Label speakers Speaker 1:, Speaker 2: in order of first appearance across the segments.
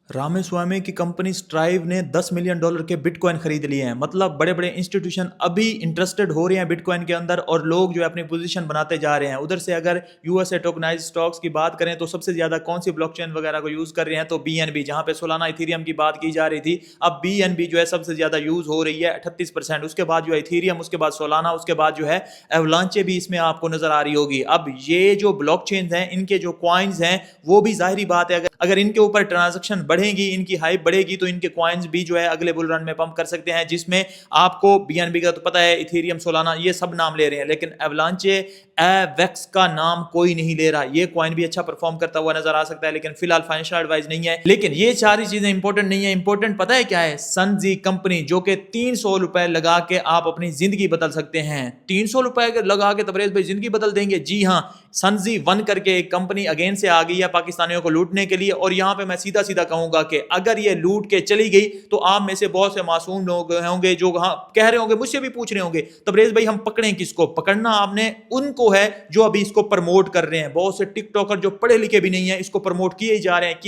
Speaker 1: रामास्वामी की company strive ने $10 million के बिटकॉइन खरीद लिए हैं। मतलब बड़े बड़े इंस्टीट्यूशन अभी इंटरेस्टेड हो रहे हैं बिटकॉइन के अंदर और लोग जो है अपनी पोजीशन बनाते जा रहे हैं। उधर से अगर यूएसए टोकनाइज स्टॉक्स की बात करें तो सबसे ज्यादा कौन सी ब्लॉकचेन वगैरह को यूज कर रहे हैं, तो बीएनबी, जहां पे सोलाना इथेरियम की बात की जा रही थी, अब बीएनबी जो है सबसे ज्यादा यूज हो रही है 38%। उसके बाद जो है इथेरियम, उसके बाद सोलाना, उसके बाद जो है एवलांचे भी इसमें आपको नजर आ रही होगी। अब ये जो ब्लॉकचेन हैं, इनके जो कॉइन्स हैं, वो भी जाहिर बात है अगर इनके ऊपर ट्रांजैक्शन बढ़ेगी, इनकी हाइप बढ़ेगी, तो इनके कॉइन्स भी जो है अगले बुल रन में पंप कर सकते हैं, जिसमें आपको बीएनबी का तो पता है, इथेरियम, सोलाना, ये सब नाम ले रहे हैं, लेकिन एवलांचे एवेक्स का नाम कोई नहीं ले रहा। ये कॉइन भी अच्छा परफॉर्म करता हुआ नजर आ सकता है, लेकिन फिलहाल फाइनेंशियल एडवाइस नहीं है। लेकिन ये सारी चीजें इंपॉर्टेंट नहीं है। इंपॉर्टेंट पता है क्या है? सनजी कंपनी, जो कि 300 रुपए लगा के आप अपनी जिंदगी बदल सकते हैं। 300 रुपए लगा के तबरेज भाई जिंदगी बदल देंगे? जी हाँ, सनजी वन करके एक कंपनी अगेन से आ गई है पाकिस्तानियों को लूटने के लिए। और यहां पे मैं सीधा सीधा कहूंगा कि अगर ये लूट के चली गई तो आप में से बहुत से मासूम लोग होंगे जो कह रहे होंगे, मुझसे भी पूछ रहे होंगे, तबरेज भाई हम पकड़ें किसको? पकड़ना आपने उनको है जो अभी इसको प्रमोट कर रहे हैं। बहुत से टिकटॉकर जो पढ़े लिखे भी नहीं है, इसको प्रमोट किए ही जा रहे हैं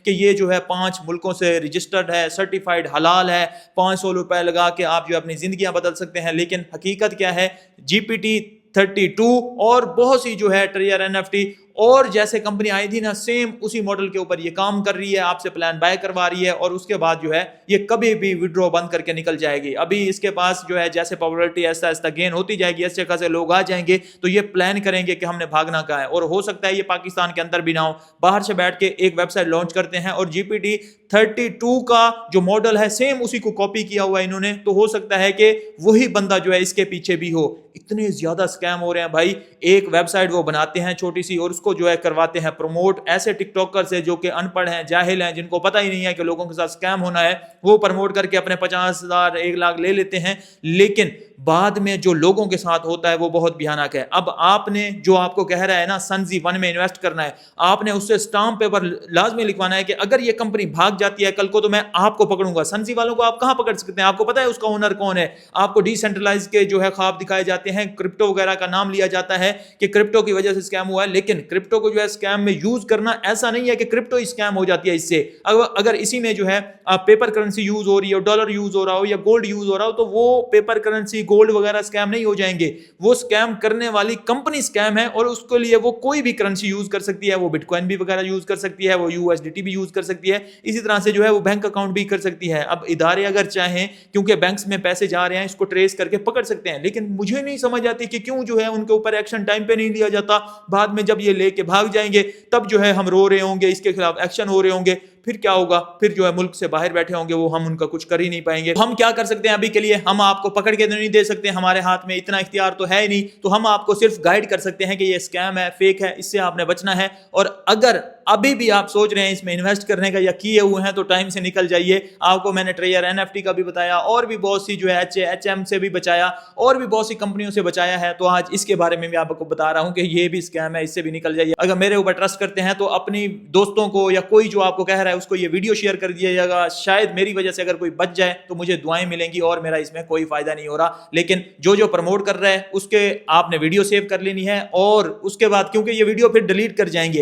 Speaker 1: कि ये जो है 5 मुल्कों से रजिस्टर्ड है, सर्टिफाइड हलाल है, 500 रुपए लगा के आप जो अपनी जिंदगियां बदल सकते हैं। लेकिन हकीकत क्या है? GPT-32 और बहुत सी जो है ट्रियर एनएफटी और जैसे कंपनी आई थी ना, सेम उसी मॉडल के ऊपर ये काम कर रही है, आपसे प्लान बाय करवा रही है और उसके बाद जो है ये कभी भी विड्रॉ बंद करके निकल जाएगी। अभी इसके पास जो है जैसे पॉपुलैरिटी ऐसा ऐसा गेन होती जाएगी, ऐसे खासे लोग आ जाएंगे तो ये प्लान करेंगे कि हमने भागना कहाँ है। और हो सकता है ये पाकिस्तान के अंदर भी ना हो, बाहर से बैठ के एक वेबसाइट लॉन्च करते हैं और GPT-32 का जो मॉडल है सेम उसी को कॉपी किया हुआ इन्होंने, तो हो सकता है कि वही बंदा जो है इसके पीछे भी हो। इतने ज्यादा स्कैम हो रहे हैं भाई। एक वेबसाइट वो बनाते हैं छोटी सी और उसको जो है करवाते हैं प्रमोट ऐसे टिकटॉकर से जो कि अनपढ़ हैं, जाहिल हैं, जिनको पता ही नहीं है कि लोगों के साथ स्कैम होना है। वो प्रमोट करके अपने 50,000 1 लाख ले लेते हैं, लेकिन बाद में जो लोगों के साथ होता है वो बहुत भयानक है। अब आपने जो आपको कह रहा है ना सनजी वन में इन्वेस्ट करना है, आपने उससे स्टाम्प पेपर लाजमी लिखवाना है कि अगर ये कंपनी भाग जाती है कल को तो मैं आपको पकड़ूंगा। सनजी वालों को आप कहां पकड़ सकते हैं? आपको पता है उसका ओनर कौन है? आपको डिसेंट्रलाइज के जो है ख्वाब दिखाए जाते हैं, क्रिप्टो वगैरह का नाम लिया जाता है कि क्रिप्टो की वजह से स्कैम हुआ है, लेकिन क्रिप्टो को जो है स्कैम में यूज करना ऐसा नहीं है कि क्रिप्टो ही स्कैम हो जाती है इससे। अगर इसी में जो है पेपर करेंसी यूज हो रही है, डॉलर यूज हो रहा हो या गोल्ड यूज हो रहा हो, तो वो पेपर करेंसी, गोल्ड वगैरह स्कैम नहीं हो जाएंगे। वो स्कैम करने वाली कंपनी स्कैम है और उसके लिए वो कोई भी करेंसी यूज कर सकती है। वो बिटकॉइन भी वगैरह यूज कर सकती है, वो यूएसडीटी भी यूज कर सकती है, इसी तरह से जो है वो बैंक अकाउंट भी कर सकती है। अब इदारे अगर चाहें, क्योंकि बैंक्स में पैसे जा रहे हैं, इसको ट्रेस करके पकड़ सकते हैं, लेकिन मुझे नहीं समझ आती कि क्यों जो है उनके ऊपर एक्शन टाइम पे नहीं लिया जाता। बाद में जब ये लेके भाग जाएंगे तब जो है हम रो रहे होंगे, इसके खिलाफ एक्शन हो रहे होंगे, फिर क्या होगा? फिर जो है मुल्क से बाहर बैठे होंगे वो, हम उनका कुछ कर ही नहीं पाएंगे। हम क्या कर सकते हैं अभी के लिए? हम आपको पकड़ के नहीं दे सकते, हमारे हाथ में इतना इख्तियार तो है ही नहीं। तो हम आपको सिर्फ गाइड कर सकते हैं कि ये स्कैम है, फेक है, इससे आपने बचना है। और अगर अभी भी आप सोच रहे हैं इसमें इन्वेस्ट करने का या किए हुए हैं तो टाइम से निकल जाइए। आपको मैंने ट्रेयर एनएफटी का भी बताया और भी बहुत सी जो है एचएम से भी बचाया और भी बहुत सी कंपनियों से बचाया है, तो आज इसके बारे में भी आपको बता रहा हूं कि ये भी स्कैम है, इससे भी निकल जाइए। अगर मेरे ऊपर ट्रस्ट करते हैं तो अपनी दोस्तों को या कोई जो आपको कह रहा है उसको ये वीडियो शेयर कर दीजिएगा। शायद मेरी वजह से अगर कोई बच जाए तो मुझे दुआएं मिलेंगी और मेरा इसमें कोई फायदा नहीं हो रहा। लेकिन जो प्रमोट कर रहा है उसके आपने वीडियो सेव कर लेनी है और उसके बाद, क्योंकि ये वीडियो फिर डिलीट कर जाएंगे।